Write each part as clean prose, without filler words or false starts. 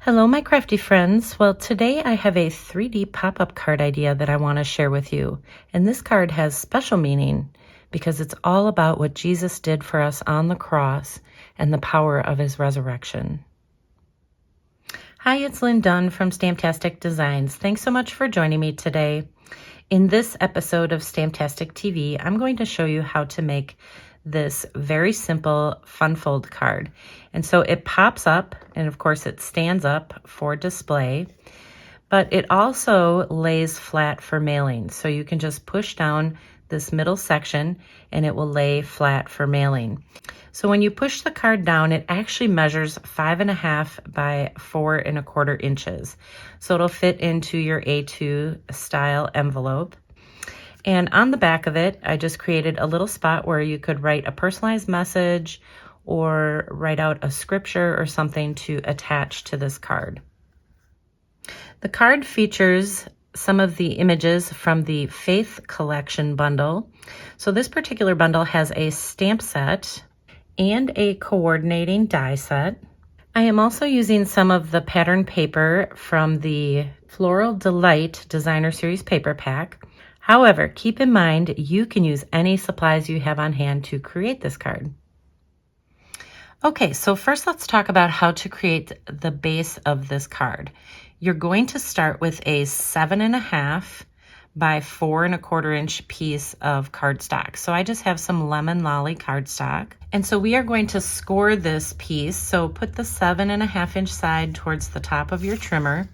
Hello, my crafty friends. Well, today I have a 3D pop-up card idea that I want to share with you. And this card has special meaning because it's all about what Jesus did for us on the cross and the power of his resurrection. Hi, it's Lynn Dunn from Stamptastic Designs. Thanks so much for joining me today. In this episode of Stamptastic TV, I'm going to show you how to make this very simple fun fold card. And so it pops up, and of course it stands up for display, but it also lays flat for mailing. So you can just push down this middle section and it will lay flat for mailing. So when you push the card down, it actually measures 5.5 by 4.25 inches. So it'll fit into your A2 style envelope. And on the back of it, I just created a little spot where you could write a personalized message or write out a scripture or something to attach to this card. The card features some of the images from the Faith Collection bundle. So this particular bundle has a stamp set and a coordinating die set. I am also using some of the pattern paper from the Floral Delight Designer Series paper pack. However, keep in mind, you can use any supplies you have on hand to create this card. Okay, so first let's talk about how to create the base of this card. You're going to start with a 7.5 by 4.25 inch piece of cardstock. So I just have some Lemon Lolly cardstock. And so we are going to score this piece. So put the 7.5 inch side towards the top of your trimmer.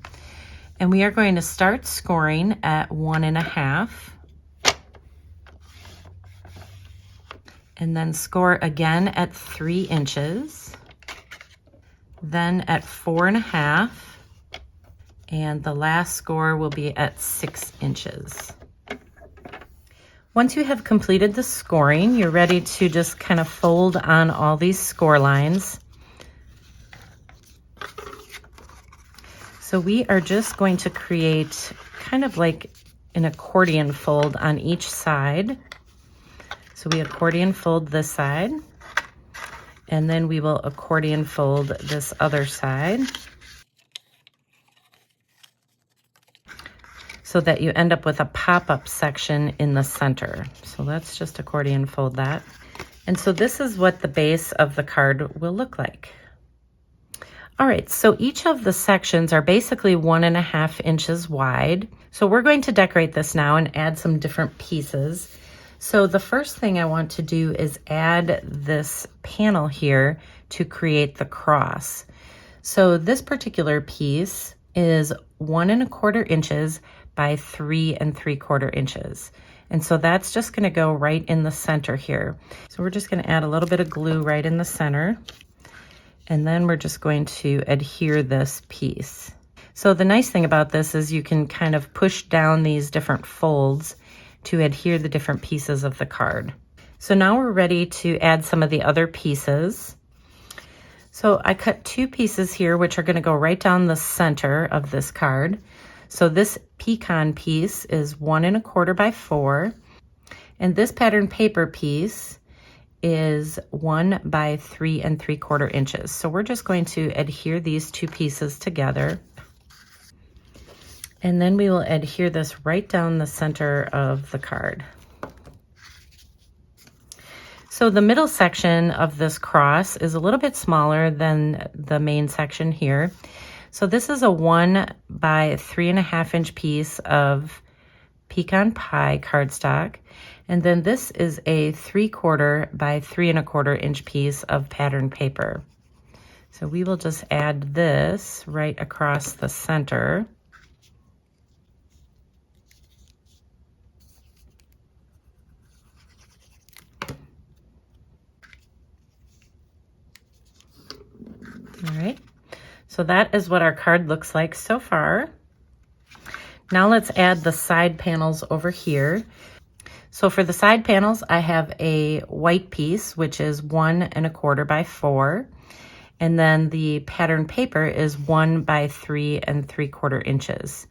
And we are going to start scoring at 1.5 and then score again at 3 inches, then at 4.5, and the last score will be at 6 inches. Once you have completed the scoring, you're ready to just kind of fold on all these score lines. So we are just going to create kind of like an accordion fold on each side. So we accordion fold this side, and then we will accordion fold this other side so that you end up with a pop-up section in the center. So let's just accordion fold that. And so this is what the base of the card will look like. All right, so each of the sections are basically 1.5 inches wide. So we're going to decorate this now and add some different pieces. So the first thing I want to do is add this panel here to create the cross. So this particular piece is 1.25 inches by 3.75 inches. And so that's just gonna go right in the center here. So we're just gonna add a little bit of glue right in the center. And then we're just going to adhere this piece. So the nice thing about this is you can kind of push down these different folds to adhere the different pieces of the card. So now we're ready to add some of the other pieces. So I cut 2 pieces here, which are going to go right down the center of this card. So this pecan piece is 1.25 by 4, and this pattern paper piece is 1 by 3.75 inches. So we're just going to adhere these 2 pieces together. And then we will adhere this right down the center of the card. So the middle section of this cross is a little bit smaller than the main section here. So this is a 1 by 3.5 inch piece of pecan pie cardstock. And then this is a 3/4 by 3.25 inch piece of pattern paper. So we will just add this right across the center. All right, so that is what our card looks like so far. Now let's add the side panels over here. So for the side panels, I have a white piece, which is 1.25 by 4. And then the pattern paper is 1 by 3.75 inches.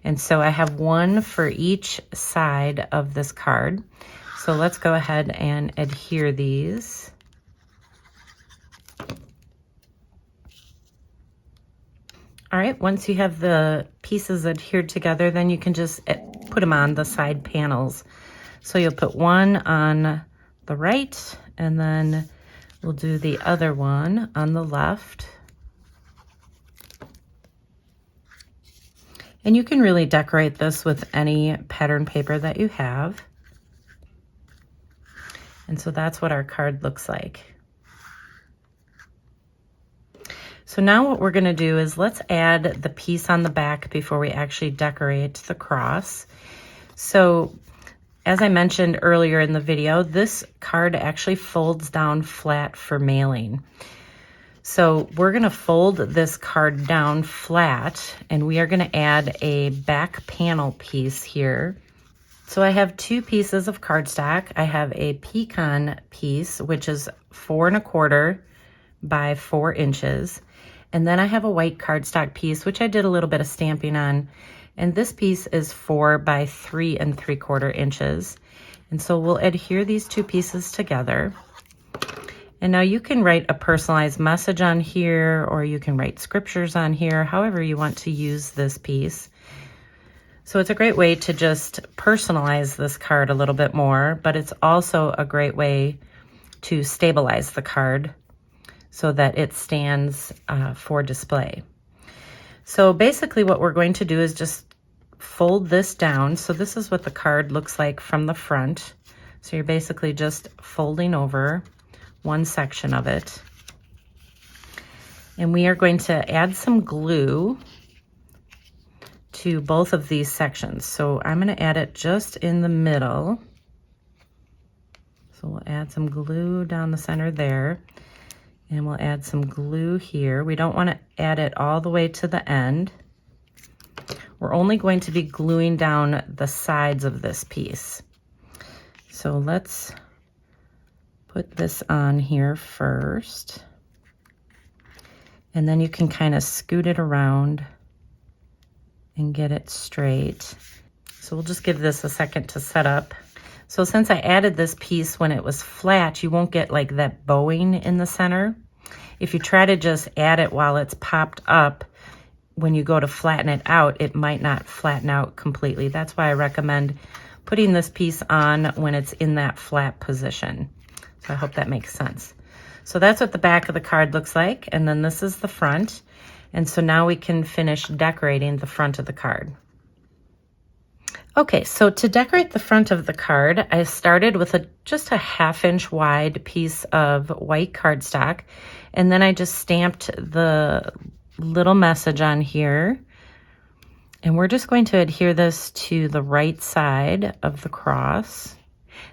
And so I have one for each side of this card. So let's go ahead and adhere these. All right, once you have the pieces adhered together, then you can just put them on the side panels. So you'll put one on the right, and then we'll do the other one on the left. And you can really decorate this with any pattern paper that you have. And so that's what our card looks like. So now what we're going to do is let's add the piece on the back before we actually decorate the cross. So as I mentioned earlier in the video, this card actually folds down flat for mailing. So we're going to fold this card down flat, and we are going to add a back panel piece here. So I have two pieces of cardstock. I have a pecan piece, which is 4 1/4 by 4 inches. And then I have a white cardstock piece, which I did a little bit of stamping on. And this piece is 4 by 3 3/4 inches. And so we'll adhere these two pieces together. And now you can write a personalized message on here, or you can write scriptures on here, however you want to use this piece. So it's a great way to just personalize this card a little bit more, but it's also a great way to stabilize the card so that it stands for display. So basically what we're going to do is just fold this down. So this is what the card looks like from the front. So you're basically just folding over one section of it. And we are going to add some glue to both of these sections. So I'm going to add it just in the middle. So we'll add some glue down the center there. And we'll add some glue here. We don't want to add it all the way to the end. We're only going to be gluing down the sides of this piece. So let's put this on here first. And then you can kind of scoot it around and get it straight. So we'll just give this a second to set up. So since I added this piece when it was flat, you won't get like that bowing in the center. If you try to just add it while it's popped up, when you go to flatten it out, it might not flatten out completely. That's why I recommend putting this piece on when it's in that flat position. So I hope that makes sense. So that's what the back of the card looks like. And then this is the front. And so now we can finish decorating the front of the card. Okay, so to decorate the front of the card, I started with just a 1/2 inch wide piece of white cardstock, and then I just stamped the little message on here. And we're just going to adhere this to the right side of the cross.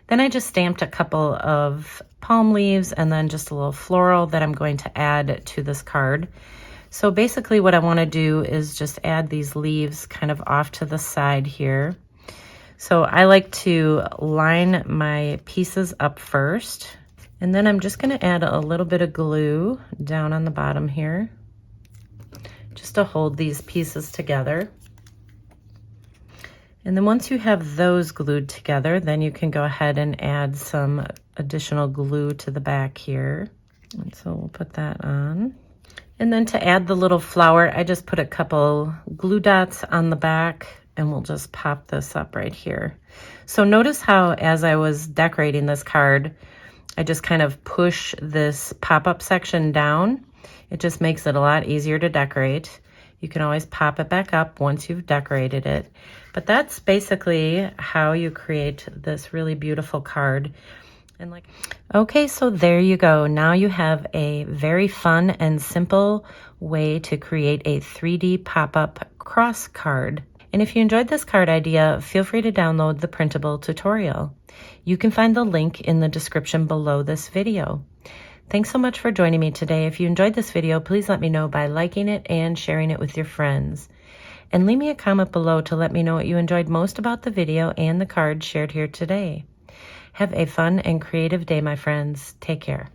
Then I just stamped a couple of palm leaves and then just a little floral that I'm going to add to this card. So basically what I want to do is just add these leaves kind of off to the side here. So I like to line my pieces up first, and then I'm just going to add a little bit of glue down on the bottom here just to hold these pieces together. And then once you have those glued together, then you can go ahead and add some additional glue to the back here. And so we'll put that on. And then to add the little flower, I just put a couple glue dots on the back, and we'll just pop this up right here. So notice how as I was decorating this card, I just kind of push this pop-up section down. It just makes it a lot easier to decorate. You can always pop it back up once you've decorated it. But that's basically how you create this really beautiful card. And okay, so there you go. Now you have a very fun and simple way to create a 3D pop-up cross card. And if you enjoyed this card idea, feel free to download the printable tutorial. You can find the link in the description below this video. Thanks so much for joining me today. If you enjoyed this video, please let me know by liking it and sharing it with your friends. And leave me a comment below to let me know what you enjoyed most about the video and the card shared here today. Have a fun and creative day, my friends. Take care.